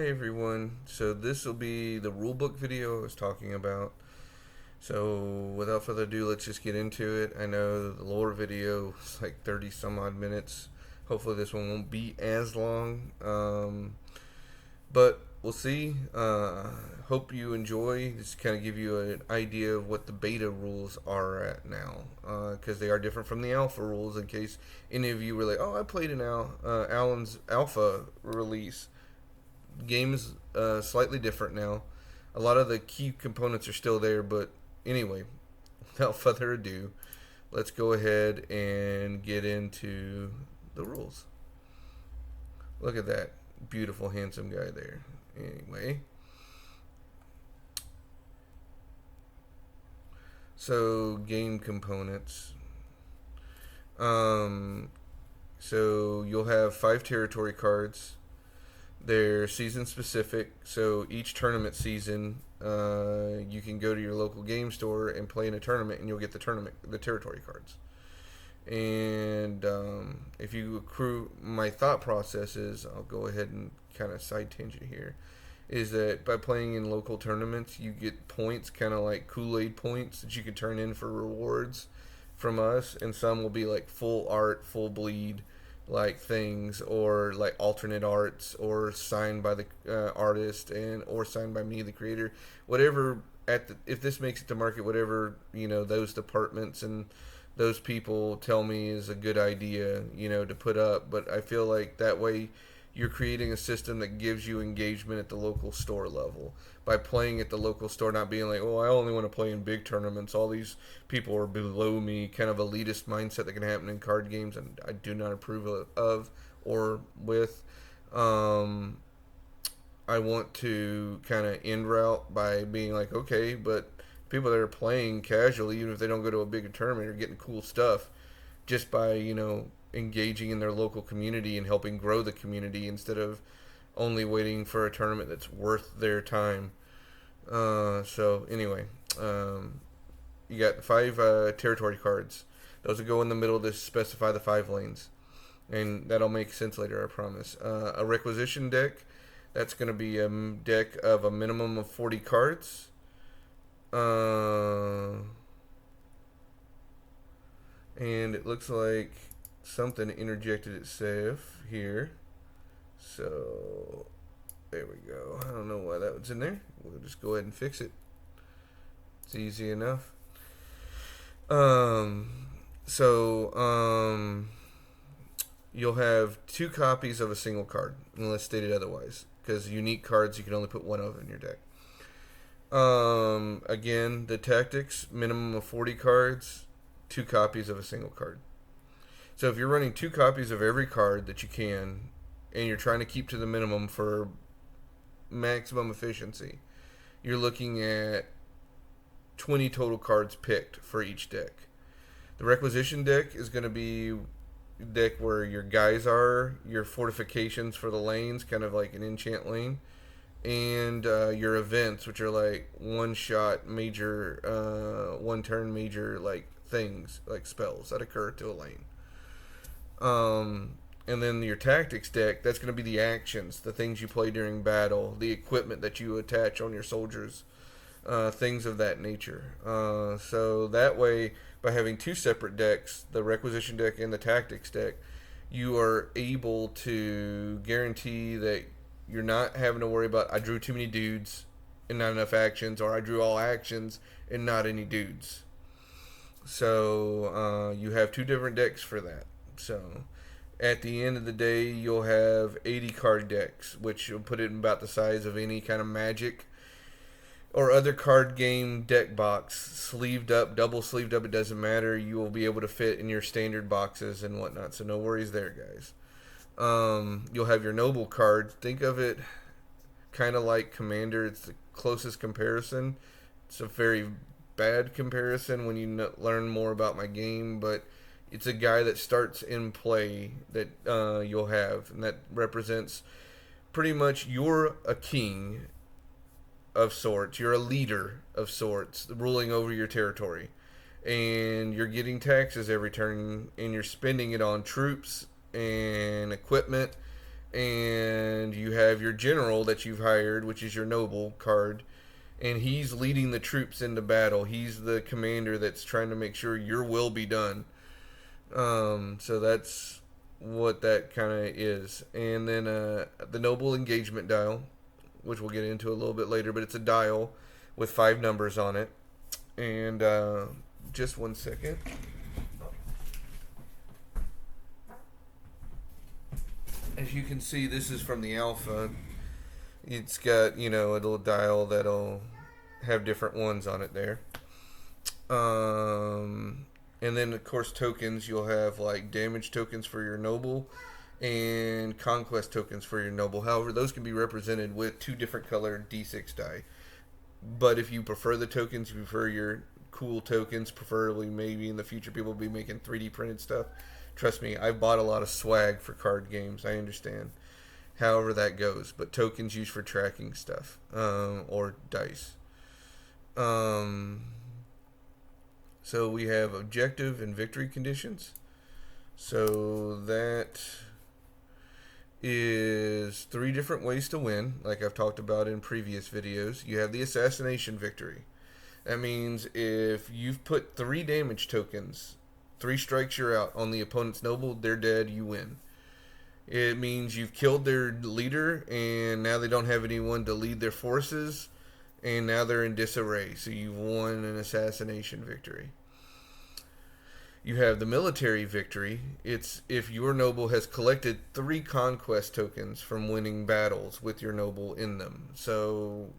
everyone, so this will be the rulebook video I was talking about. So without further ado, let's just get into it. I know the lower video is like 30 some odd minutes. Hopefully this one won't be as long, but we'll see. Hope you enjoy. Just kind of give you an idea of what the beta rules are at now, because they are different from the alpha rules. In case any of you were like, "Oh, I played an Alan's alpha release." Game is slightly different now. A lot of the key components are still there, but anyway, without further ado, let's go ahead and get into the rules. Look at that beautiful, handsome guy there. Anyway, so game components. So you'll have 5 territory cards. They're season specific, so each tournament season, you can go to your local game store and play in a tournament, and you'll get the territory cards. And if you accrue, my thought process is, I'll go ahead and kind of side tangent here, is that by playing in local tournaments, you get points, kind of like Kool-Aid points that you can turn in for rewards from us, and some will be like full art, full bleed, like things, or like alternate arts, or signed by the artist, and or signed by me, the creator, whatever. If this makes it to market, whatever those departments and those people tell me is a good idea, to put up. But I feel like that way you're creating a system that gives you engagement at the local store level by playing at the local store, not being like, oh, I only want to play in big tournaments, all these people are below me, kind of elitist mindset that can happen in card games, and I do not approve of or with. I want to kind of end route by being like, okay, but people that are playing casually, even if they don't go to a bigger tournament, are getting cool stuff just by engaging in their local community and helping grow the community instead of only waiting for a tournament that's worth their time. So anyway, you got 5 territory cards. Those will go in the middle to specify the 5 lanes, and that'll make sense later, I promise. A requisition deck, that's going to be a deck of a minimum of 40 cards. And it looks like something interjected itself here, so there we go. I don't know why that was in there. We'll just go ahead and fix it. It's easy enough. You'll have 2 copies of a single card unless stated otherwise, because unique cards you can only put 1 of in your deck. Again, the tactics, minimum of 40 cards, 2 copies of a single card. So if you're running 2 copies of every card that you can, and you're trying to keep to the minimum for maximum efficiency, you're looking at 20 total cards picked for each deck. The requisition deck is going to be a deck where your guys are, your fortifications for the lanes, kind of like an enchant lane, and your events, which are like one-shot major, one-turn major, like things, like spells that occur to a lane. And then your tactics deck, that's going to be the actions, the things you play during battle, the equipment that you attach on your soldiers, things of that nature. So that way, by having 2 separate decks, the requisition deck and the tactics deck, you are able to guarantee that you're not having to worry about, I drew too many dudes and not enough actions, or I drew all actions and not any dudes. So you have 2 different decks for that. So at the end of the day, you'll have 80 card decks, which will put it in about the size of any kind of Magic or other card game deck box, sleeved up, double sleeved up, it doesn't matter. You will be able to fit in your standard boxes and whatnot, so no worries there, guys. You'll have your noble card. Think of it kind of like Commander. It's the closest comparison. It's a very bad comparison when you learn more about my game, but it's a guy that starts in play that you'll have, and that represents pretty much you're a king of sorts. You're a leader of sorts, ruling over your territory, and you're getting taxes every turn, and you're spending it on troops and equipment And you have your general that you've hired, which is your noble card, and he's leading the troops into battle. He's the commander that's trying to make sure your will be done. So that's what that kind of is. And then the noble engagement dial, which we'll get into a little bit later, but it's a dial with 5 numbers on it. And just one second. As you can see, this is from the alpha. It's got, a little dial that'll have different ones on it there. And then, of course, tokens. You'll have, like, damage tokens for your noble and conquest tokens for your noble. However, those can be represented with 2 different colored D6 die. But if you prefer the tokens, you prefer your cool tokens, preferably maybe in the future people will be making 3D printed stuff. Trust me, I've bought a lot of swag for card games. I understand. However that goes. But tokens used for tracking stuff. Or dice. So we have objective and victory conditions. So that is 3 different ways to win, like I've talked about in previous videos. You have the assassination victory. That means if you've put 3 damage tokens, 3 strikes, you're out on the opponent's noble, they're dead, you win. It means you've killed their leader and now they don't have anyone to lead their forces and now they're in disarray, so you've won an assassination victory. You have the military victory. It's if your noble has collected 3 conquest tokens from winning battles with your noble in them. So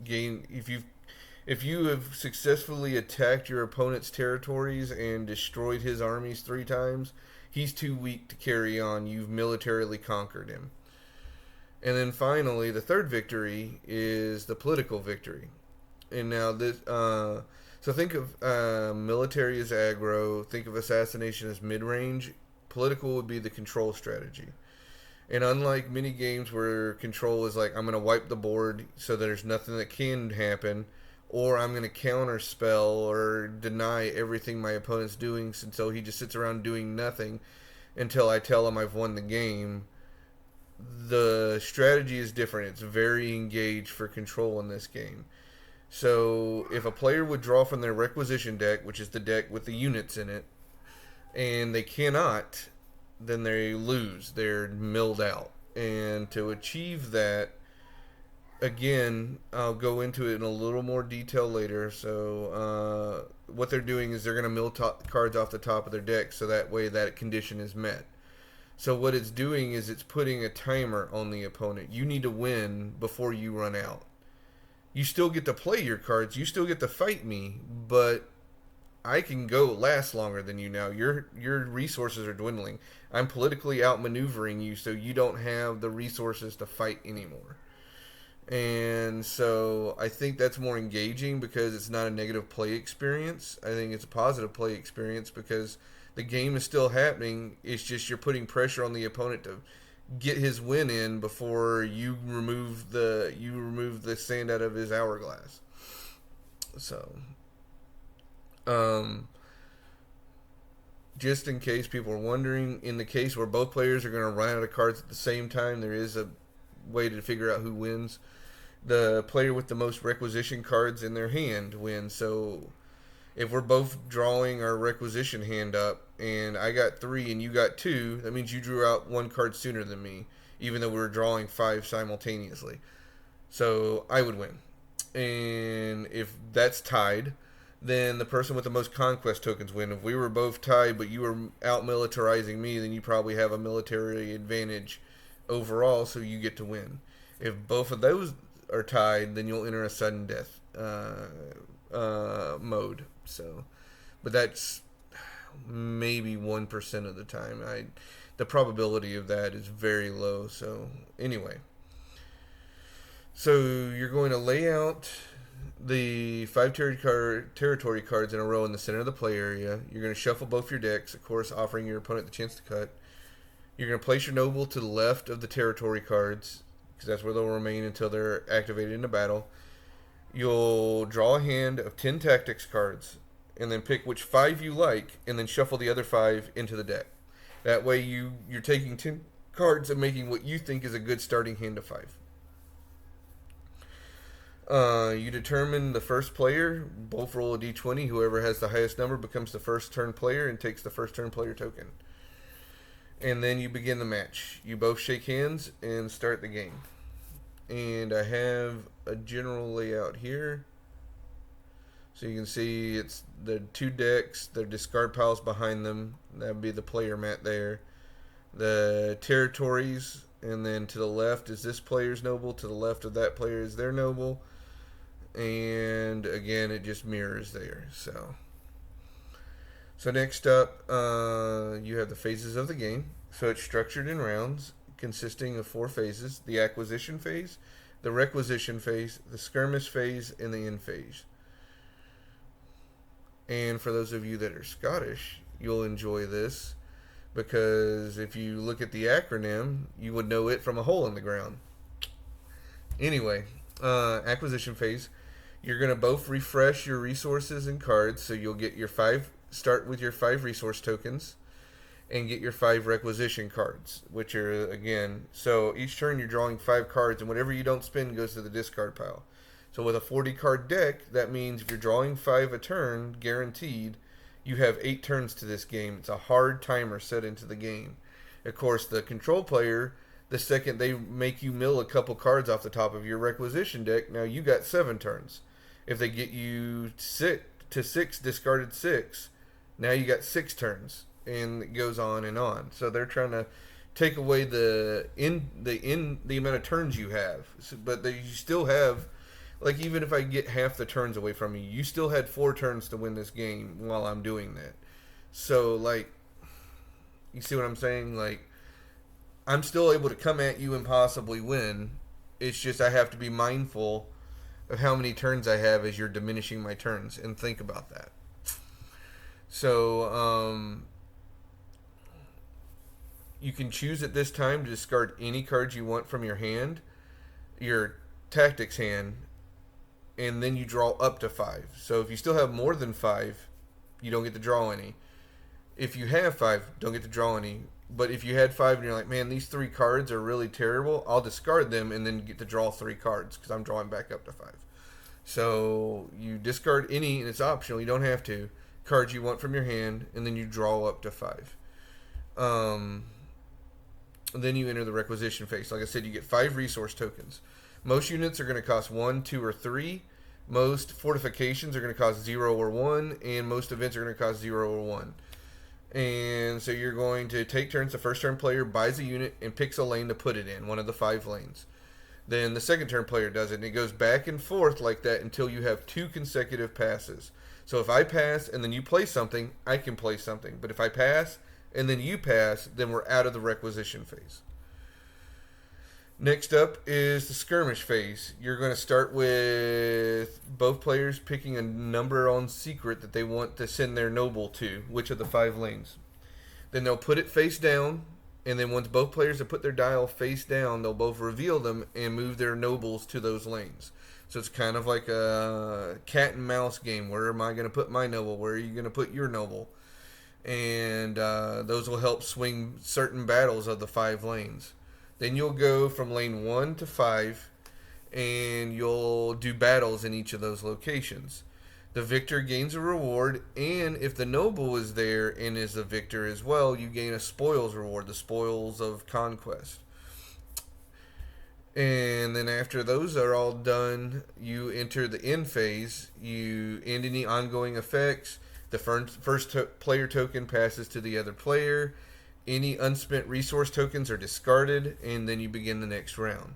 if you have successfully attacked your opponent's territories and destroyed his armies 3 times, he's too weak to carry on. You've militarily conquered him. And then finally, the third victory is the political victory. And now this, so think of military as aggro, think of assassination as mid-range. Political would be the control strategy. And unlike many games where control is like, I'm going to wipe the board so there's nothing that can happen, or I'm going to counter spell or deny everything my opponent's doing, so he just sits around doing nothing until I tell him I've won the game. The strategy is different. It's very engaged for control in this game. So if a player would draw from their requisition deck, which is the deck with the units in it, and they cannot, then they lose. They're milled out. And to achieve that, again, I'll go into it in a little more detail later. So what they're doing is they're going to mill cards off the top of their deck so that way that condition is met. So what it's doing is it's putting a timer on the opponent. You need to win before you run out. You still get to play your cards. You still get to fight me, but I can go last longer than you now. Your resources are dwindling. I'm politically outmaneuvering you, so you don't have the resources to fight anymore. And so I think that's more engaging because it's not a negative play experience. I think it's a positive play experience because the game is still happening. It's just you're putting pressure on the opponent to get his win in before you remove the sand out of his hourglass. So, just in case people are wondering, in the case where both players are going to run out of cards at the same time, there is a way to figure out who wins. The player with the most requisition cards in their hand wins. So if we're both drawing our requisition hand up and I got 3 and you got 2, that means you drew out 1 card sooner than me, even though we were drawing 5 simultaneously. So I would win. And if that's tied, then the person with the most conquest tokens win. If we were both tied but you were out militarizing me, then you probably have a military advantage overall, so you get to win. If both of those are tied, then you'll enter a sudden death mode. So, but that's maybe 1% of the time. The probability of that is very low. So anyway, so you're going to lay out the 5 territory cards in a row in the center of the play area. You're going to shuffle both your decks, of course, offering your opponent the chance to cut. You're going to place your noble to the left of the territory cards, because that's where they'll remain until they're activated in a battle. You'll draw a hand of 10 tactics cards, and then pick which 5 you like, and then shuffle the other 5 into the deck. That way you're taking 10 cards and making what you think is a good starting hand of 5. You determine the first player. Both roll a d20. Whoever has the highest number becomes the first turn player and takes the first turn player token. And then you begin the match. You both shake hands and start the game. And I have a general layout here. So you can see it's the 2 decks, the discard piles behind them. That would be the player mat there. The territories, and then to the left is this player's noble. To the left of that player is their noble. And again, it just mirrors there. So next up, you have the phases of the game. So it's structured in rounds consisting of 4 phases: the acquisition phase, the requisition phase, the skirmish phase, and the end phase. And for those of you that are Scottish, you'll enjoy this, because if you look at the acronym, you would know it from a hole in the ground. Anyway, acquisition phase, you're going to both refresh your resources and cards, so you'll get start with your 5 resource tokens and get your 5 requisition cards, which are, again, so each turn you're drawing 5 cards, and whatever you don't spend goes to the discard pile. So with a 40 card deck, that means if you're drawing 5 a turn, guaranteed, you have 8 turns to this game. It's a hard timer set into the game. Of course, the control player, the second they make you mill a couple cards off the top of your requisition deck, now you got 7 turns. If they get you 6 discarded 6, now you got 6 turns, and it goes on and on. So they're trying to take away the amount of turns you have, but you still have. Like, even if I get half the turns away from you, you still had 4 turns to win this game while I'm doing that. So, like, you see what I'm saying? Like, I'm still able to come at you and possibly win. It's just I have to be mindful of how many turns I have as you're diminishing my turns, and think about that. So, you can choose at this time to discard any cards you want from your hand, your tactics hand, and then you draw up to 5. So if you still have more than 5, you don't get to draw any. If you have 5, don't get to draw any. But if you had 5 and you're like, man, these 3 cards are really terrible, I'll discard them and then get to draw 3 cards because I'm drawing back up to 5. So you discard any, and it's optional, you don't have to, cards you want from your hand, and then you draw up to 5. Then you enter the requisition phase. Like I said, you get 5 resource tokens. Most units are going to cost 1, 2, or 3. Most fortifications are going to cost 0 or 1, and most events are going to cost 0 or 1. And so you're going to take turns. The first turn player buys a unit and picks a lane to put it in, one of the 5 lanes. Then the second turn player does it, and it goes back and forth like that until you have 2 consecutive passes. So if I pass and then you play something, I can play something. But if I pass and then you pass, then we're out of the requisition phase. Next up is the skirmish phase. You're going to start with both players picking a number on secret that they want to send their noble to, which of the 5 lanes. Then they'll put it face down, and then once both players have put their dial face down, they'll both reveal them and move their nobles to those lanes. So it's kind of like a cat and mouse game. Where am I going to put my noble? Where are you going to put your noble? And those will help swing certain battles of the 5 lanes. Then you'll go from lane 1 to 5, and you'll do battles in each of those locations. The victor gains a reward, and if the noble is there and is a victor as well, you gain a spoils reward, the spoils of conquest. And then after those are all done, you enter the end phase. You end any ongoing effects. The first player token passes to the other player. Any unspent resource tokens are discarded, and then you begin the next round.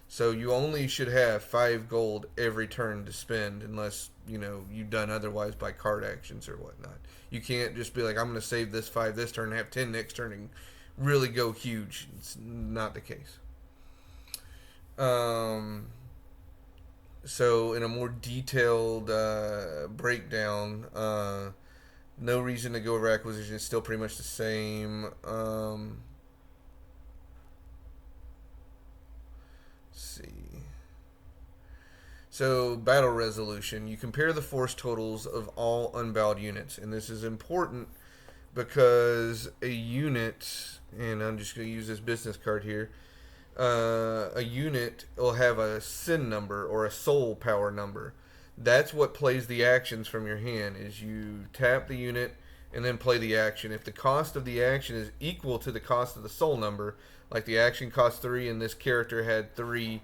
So you only should have 5 gold every turn to spend, unless you've done otherwise by card actions or whatnot. You can't just be like, I'm going to save this 5 this turn and have 10 next turn and really go huge. It's not the case. So in a more detailed breakdown, no reason to go over acquisition. It's still pretty much the same. Let's see. So, battle resolution. You compare the force totals of all unbowed units. And this is important because a unit, and I'm just going to use this business card here. A unit will have a sin number or a soul power number. That's what plays the actions from your hand. Is you tap the unit and then play the action. If the cost of the action is equal to the cost of the soul number, like the action cost 3 and this character had 3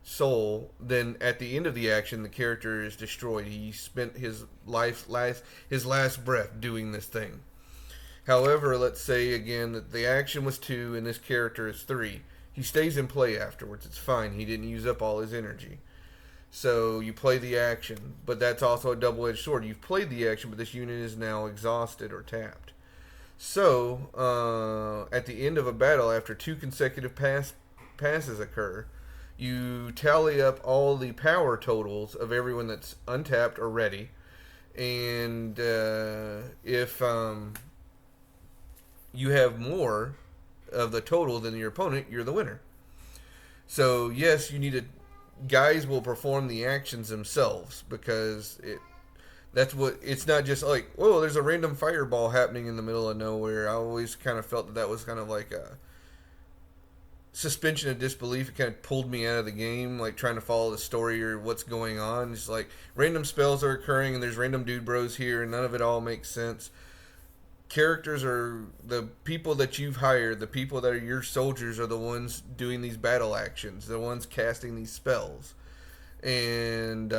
soul, then at the end of the action the character is destroyed. He spent his last breath doing this thing. However, let's say again that the action was 2 and this character is 3. He stays in play afterwards. It's fine. He didn't use up all his energy. So you play the action, but that's also a double-edged sword. You've played the action, but this unit is now exhausted or tapped. So at the end of a battle, after 2 consecutive passes occur, you tally up all the power totals of everyone that's untapped or ready, and if you have more of the total than your opponent, you're the winner. So yes, you need to. Guys will perform the actions themselves because it's not just like, oh, there's a random fireball happening in the middle of nowhere. I always kind of felt that was kind of like a suspension of disbelief. It kind of pulled me out of the game, like trying to follow the story or what's going on. It's like random spells are occurring and there's random dude bros here and none of it all makes sense. Characters are the people that you've hired. The people that are your soldiers are the ones doing these battle actions, the ones casting these spells and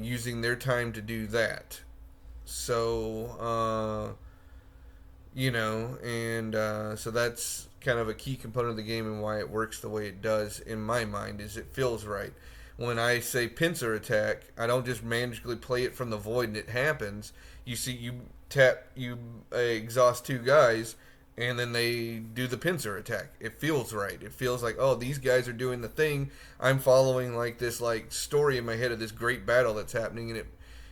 using their time to do that. So so that's kind of a key component of the game and why it works the way it does in my mind. Is it feels right. When I say pincer attack, I don't just magically play it from the void and it happens. You exhaust 2 guys, and then they do the pincer attack. It feels right. It feels like, oh, these guys are doing the thing. I'm following like this like story in my head of this great battle that's happening, and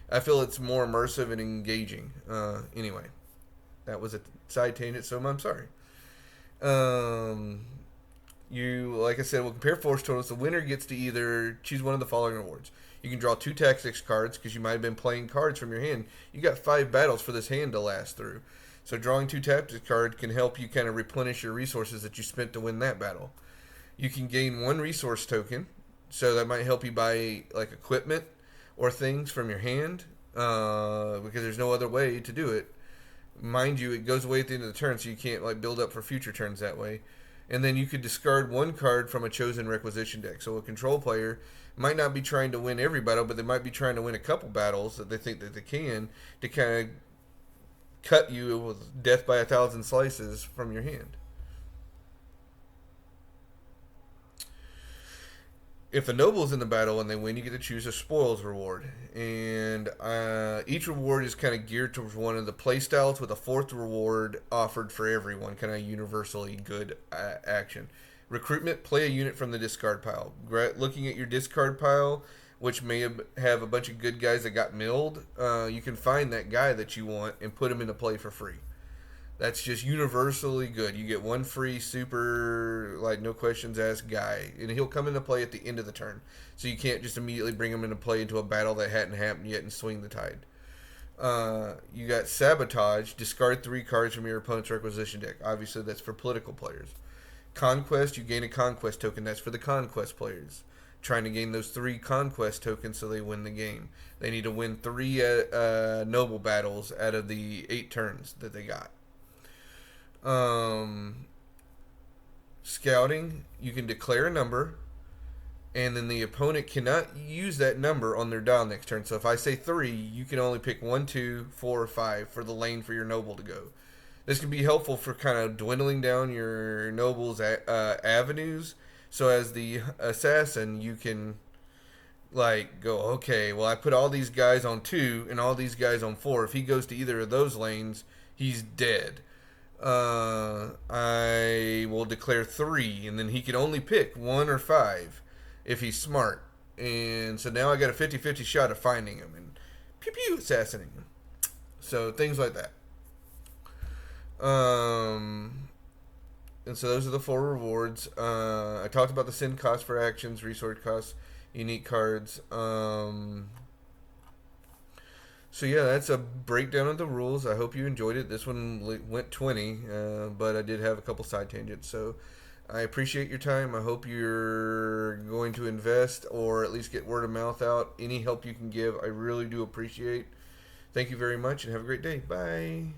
I feel it's more immersive and engaging. Anyway, that was a side tangent, so I'm sorry. You, like I said, will compare force totals. The winner gets to either choose one of the following rewards. You can draw 2 tactics cards because you might have been playing cards from your hand. You got 5 battles for this hand to last through. So drawing 2 tactics cards can help you kind of replenish your resources that you spent to win that battle. You can gain 1 resource token, so that might help you buy like equipment or things from your hand because there's no other way to do it. Mind you, it goes away at the end of the turn, so you can't like build up for future turns that way. And then you could discard 1 card from a chosen requisition deck. So a control player might not be trying to win every battle, but they might be trying to win a couple battles that they think that they can to kind of cut you with death by 1,000 slices from your hand. If a noble's in the battle and they win, you get to choose a spoils reward. And each reward is kind of geared towards one of the playstyles with a 4th reward offered for everyone, kind of universally good action. Recruitment, play a unit from the discard pile. Looking at your discard pile, which may have a bunch of good guys that got milled, you can find that guy that you want and put him into play for free. That's just universally good. You get 1 free super, like, no questions asked guy. And he'll come into play at the end of the turn. So you can't just immediately bring him into play into a battle that hadn't happened yet and swing the tide. You got Sabotage. Discard 3 cards from your opponent's requisition deck. Obviously, that's for political players. Conquest. You gain a Conquest token. That's for the Conquest players. Trying to gain those 3 Conquest tokens so they win the game. They need to win 3 Noble battles out of the 8 turns that they got. Scouting, you can declare a number, and then the opponent cannot use that number on their dial next turn. So if I say 3, you can only pick 1, 2, 4, or 5 for the lane for your noble to go. This can be helpful for kind of dwindling down your noble's avenues. So as the assassin, you can like go, okay, well, I put all these guys on 2 and all these guys on 4. If he goes to either of those lanes, he's dead. I will declare 3, and then he can only pick 1 or 5 if he's smart. And so now I got a 50-50 shot of finding him and pew assassinating him. So things like that. And so those are the 4 rewards. I talked about the sin cost for actions, resource costs, unique cards. So yeah, that's a breakdown of the rules. I hope you enjoyed it. This one went 20, but I did have a couple side tangents. So I appreciate your time. I hope you're going to invest or at least get word of mouth out. Any help you can give, I really do appreciate. Thank you very much and have a great day. Bye.